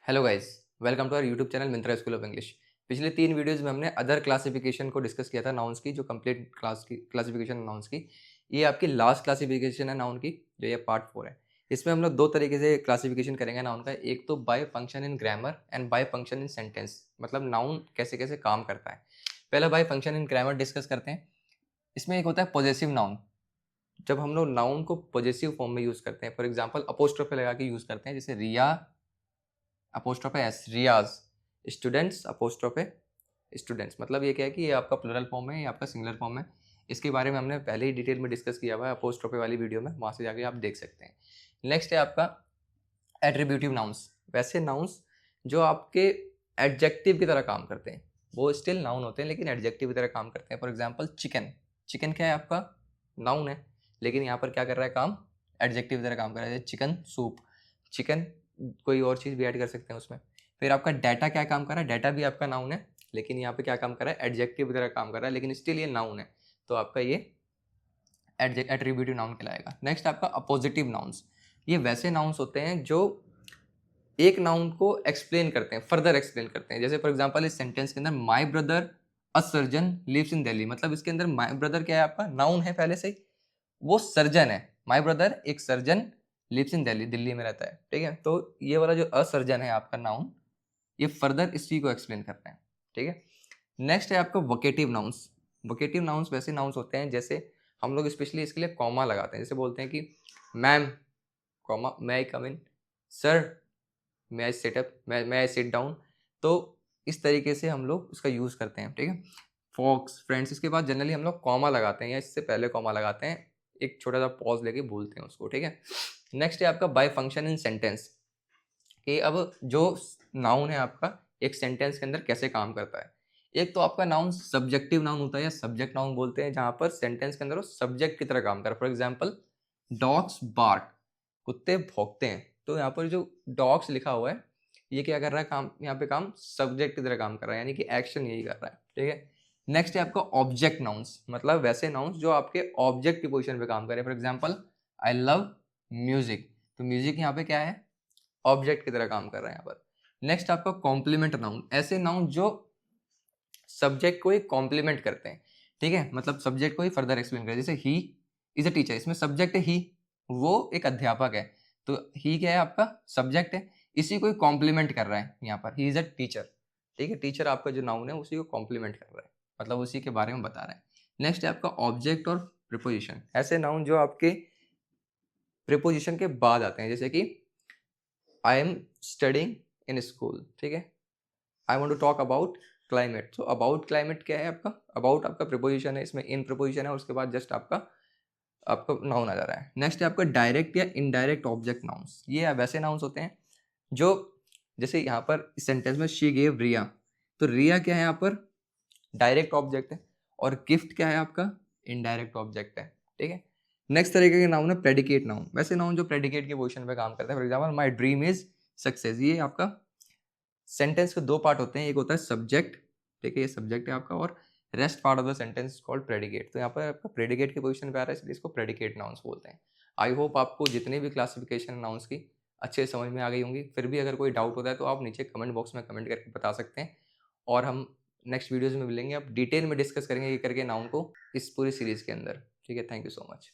Hello guys, welcome to our YouTube channel Myntra school of English. पिछले 3 videos में हमने other classification को discuss किया था नाउन्स की, जो कंप्लीट क्लास की क्लासिफिकेशन नाउन्स की। ये आपकी लास्ट क्लासिफिकेशन है नाउन की, जो ये पार्ट 4 है। इसमें हम लोग 2 तरीके से क्लासिफिकेशन करेंगे नाउन का। एक तो by function in grammar and by function in sentence, मतलब नाउन कैसे-कैसे काम करता है। पहला by function in grammar discuss करते हैं। इसमें एक होता है पॉजेसिव नाउन। जब हम लोग नाउन को पॉजेसिव फॉर्म में यूज़ करते हैं, फॉर एग्जांपल अपोस्ट्रोफी लगा के यूज़ करते हैं, जैसे रिया अपोस्ट्रोफे एस रियाज, स्टूडेंट्स अपोस्ट्रोफे स्टूडेंट्स, मतलब ये क्या है कि ये आपका प्लूरल फॉर्म है, ये आपका सिंगुलर फॉर्म है। इसके बारे में हमने पहले ही डिटेल में डिस्कस किया हुआ है अपोस्ट्रोफे वाली वीडियो में, वहाँ से जाके आप देख सकते हैं। नेक्स्ट है आपका एट्रीब्यूटिव नाउन्स। वैसे नाउन्स जो आपके एडजेक्टिव की तरह काम करते हैं, वो स्टिल नाउन होते हैं लेकिन एडजेक्टिव की तरह काम करते हैं। फॉर एग्जाम्पल चिकन, चिकन क्या है आपका नाउन है, लेकिन यहाँ पर क्या कर रहा है काम, एडजेक्टिव की तरह काम कर रहा है। चिकन सूप, चिकन कोई और चीज़ भी ऐड कर सकते हैं उसमें। फिर आपका डाटा क्या काम कर रहा है, डाटा भी आपका नाउन है, लेकिन यहाँ पे क्या काम कर रहा है, एडजेक्टिव की तरह काम कर रहा है, लेकिन स्टिल ये नाउन है, तो आपका ये एट्रीब्यूटिव नाउन कहलाएगा। नेक्स्ट आपका अपोजिटिव नाउन्स। ये वैसे नाउन्स होते हैं जो एक नाउन को एक्सप्लेन करते हैं, फर्दर एक्सप्लेन करते हैं। जैसे फॉर एग्जांपल इस सेंटेंस के अंदर my brother a surgeon lives in Delhi, मतलब इसके अंदर माय ब्रदर क्या है आपका नाउन है पहले से ही, वो सर्जन है। माय ब्रदर एक surgeon lives in Delhi, Delhi में रहता है, ठीक है। तो ये वाला जो असर्जन है आपका नाउन, ये फर्दर इस चीज को एक्सप्लेन करते हैं, ठीक है। नेक्स्ट है आपका वोकेटिव नाउन्स। वोकेटिव नाउन्स वैसे नाउन्स होते हैं जैसे हम लोग स्पेशली इसके लिए कॉमा लगाते हैं, जैसे बोलते हैं कि ma'am comma may I come in, sir may I set up, may I sit down. तो इस तरीके से हम लोग उसका यूज़ करते हैं, ठीक है। फॉक्स फ्रेंड्स, इसके बाद जनरली हम लोग कॉमा लगाते हैं या इससे पहले कॉमा लगाते हैं, एक छोटा सा पॉज लेके बोलते हैं उसको, ठीक है। नेक्स्ट है आपका बाय फंक्शन इन सेंटेंस, कि अब जो नाउन है आपका एक सेंटेंस के अंदर कैसे काम करता है। एक तो आपका नाउन सब्जेक्टिव नाउन होता है या सब्जेक्ट नाउन बोलते हैं, जहां पर सेंटेंस के अंदर वो सब्जेक्ट की तरह काम कर रहा है। फॉर एग्जाम्पल डॉग्स बार्क, कुत्ते भौंकते हैं, तो यहाँ पर जो डॉग्स लिखा हुआ है ये क्या कर रहा है काम, यहाँ पे काम सब्जेक्ट की तरह काम कर रहा है, यानी कि एक्शन यही कर रहा है, ठीक है। नेक्स्ट है आपका ऑब्जेक्ट नाउन्स, मतलब वैसे नाउन्स जो आपके ऑब्जेक्ट की पोजीशन पे काम करे। For example I love music, तो म्यूजिक यहाँ पे क्या है, ऑब्जेक्ट की तरह काम कर रहा है यहाँ पर। नेक्स्ट आपका कॉम्प्लीमेंट नाउन, ऐसे नाउन जो सब्जेक्ट को ही कॉम्प्लीमेंट करते हैं, ठीक है, मतलब सब्जेक्ट को ही फर्दर एक्सप्लेन करते हैं। जैसे ही इज अ टीचर, इसमें सब्जेक्ट है ही, वो एक अध्यापक है, तो ही क्या है आपका सब्जेक्ट है, इसी को ही कॉम्प्लीमेंट कर रहा है यहाँ पर, ही इज अ टीचर, ठीक है। टीचर आपका जो नाउन है उसी को कॉम्प्लीमेंट कर रहा है, मतलब उसी के बारे में बता रहा है। नेक्स्ट है आपका ऑब्जेक्ट और प्रिपोजिशन, ऐसे नाउन जो आपके प्रिपोजिशन के बाद आते हैं, जैसे कि I am studying in school, ठीक है। I want to talk about climate, तो अबाउट क्लाइमेट क्या है आपका, अबाउट आपका प्रिपोजिशन है, इसमें इन प्रिपोजिशन है, उसके बाद जस्ट आपका आपका नाउन आ जा रहा है। नेक्स्ट है आपका डायरेक्ट या इनडायरेक्ट ऑब्जेक्ट नाउन्स। ये वैसे नाउन्स होते हैं जो, जैसे यहाँ पर इस सेंटेंस में शी गेव रिया, तो रिया क्या है यहाँ पर डायरेक्ट ऑब्जेक्ट है, और गिफ्ट क्या है आपका इनडायरेक्ट ऑब्जेक्ट है, ठीक है। नेक्स्ट तरीके के नाउन है प्रेडिकेट नाउन, वैसे नाउन जो प्रेडिकेट के पोजिशन पे काम करते हैं। For example my dream is success, ये आपका सेंटेंस के 2 पार्ट होते हैं, एक होता है सब्जेक्ट, ठीक है, ये सब्जेक्ट है आपका, और rest part of the sentence called predicate. तो यहाँ पर आपका प्रेडिकेट की पोजीशन पे आ रहा है, इसलिए इसको प्रेडिकेट नाउन्स बोलते हैं। आई होप आपको जितनी भी क्लासिफिकेशन नाउन्स की अच्छे समझ में आ गई होंगी। फिर भी अगर कोई डाउट होता है तो आप नीचे कमेंट बॉक्स में कमेंट करके बता सकते हैं, और हम नेक्स्ट वीडियोज़ में मिलेंगे, अब डिटेल में डिस्कस करेंगे ये करके नाउन को इस पूरी सीरीज़ के अंदर, ठीक है। Thank you so much.